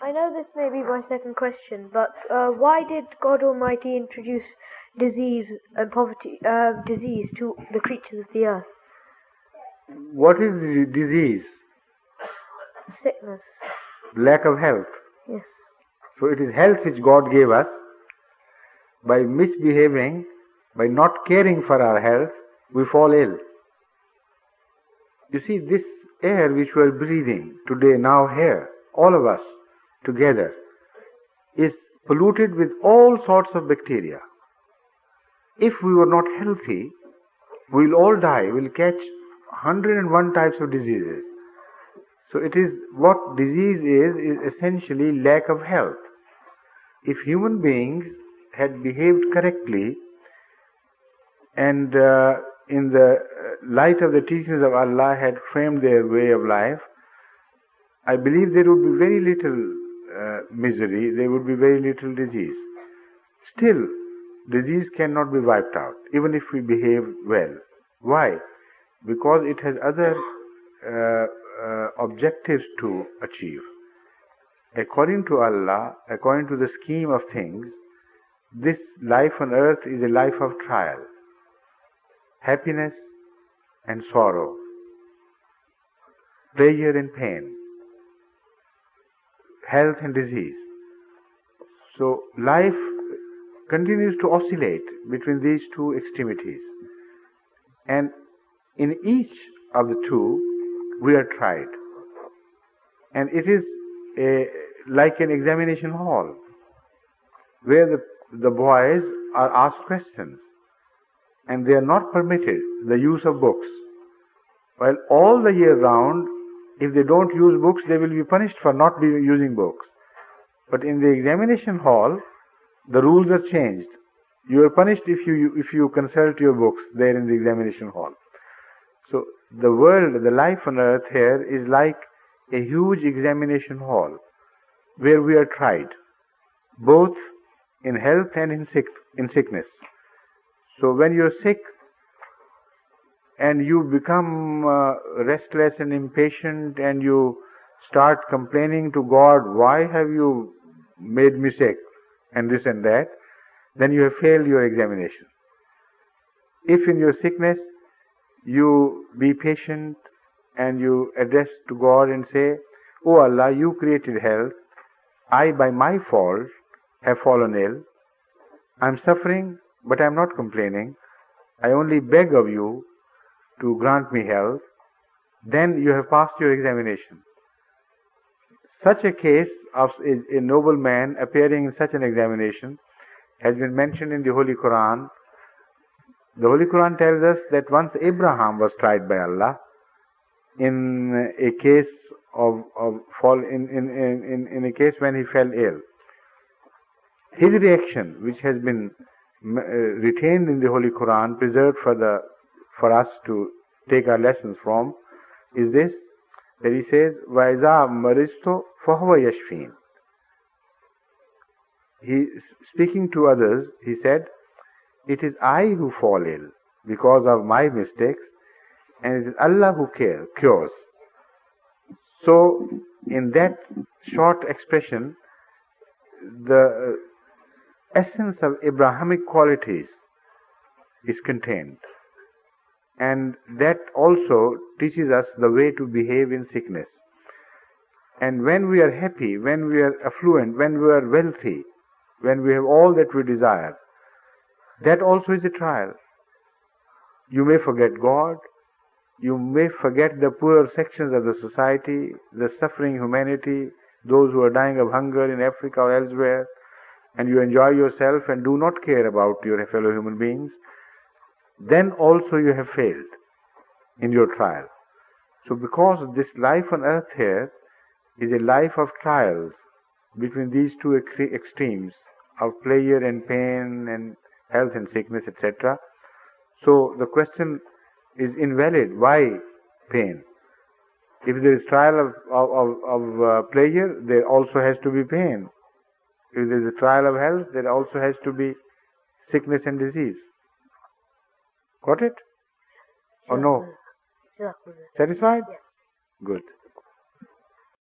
I know this may be my second question, but why did God Almighty introduce disease and poverty, disease to the creatures of the earth? What is the disease? Sickness. Lack of health. Yes. So it is health which God gave us. By misbehaving, by not caring for our health, we fall ill. You see, this air which we are breathing today, now here, all of us together, is polluted with all sorts of bacteria. If we were not healthy, we will all die. We will catch 101 types of diseases. So it is, what disease is essentially lack of health. If human beings had behaved correctly and in the light of the teachings of Allah had framed their way of life, I believe there would be very little misery, there would be very little disease. Still, disease cannot be wiped out, even if we behave well. Why? Because it has other objectives to achieve. According to Allah, according to the scheme of things, this life on earth is a life of trial, happiness and sorrow, pleasure and pain, health and disease. So life continues to oscillate between these two extremities, and in each of the two we are tried, and it is like an examination hall where the boys are asked questions and they are not permitted the use of books, while all the year round, if they don't use books, they will be punished for not using books. But in the examination hall, the rules are changed. You are punished if you consult your books there in the examination hall. So the world, the life on earth here is like a huge examination hall where we are tried, both in health and in sickness. So when you are sick and you become restless and impatient and you start complaining to God, why have you made me sick and this and that, then you have failed your examination. If in your sickness you be patient and you address to God and say, "Oh Allah, you created health. I, by my fault, have fallen ill. I am suffering, but I am not complaining. I only beg of you to grant me health," then you have passed your examination. Such a case of a noble man appearing in such an examination has been mentioned in the Holy Qur'an. The Holy Qur'an tells us that once Abraham was tried by Allah in a case in a case when he fell ill. His reaction, which has been retained in the Holy Qur'an, preserved for us to take our lessons from, is this, that he says, "Vaiza maristo fahuwa yashfin." He, speaking to others, he said, "It is I who fall ill because of my mistakes, and it is Allah who cures." So, in that short expression, the essence of Abrahamic qualities is contained. And that also teaches us the way to behave in sickness. And when we are happy, when we are affluent, when we are wealthy, when we have all that we desire, that also is a trial. You may forget God, you may forget the poorer sections of the society, the suffering humanity, those who are dying of hunger in Africa or elsewhere, and you enjoy yourself and do not care about your fellow human beings, then also you have failed in your trial. So because this life on earth here is a life of trials between these two extremes of pleasure and pain and health and sickness, etc., so the question is invalid. Why pain? If there is trial of pleasure, there also has to be pain. If there is a trial of health, there also has to be sickness and disease. Got it? Or no? Satisfied? Yes. Good.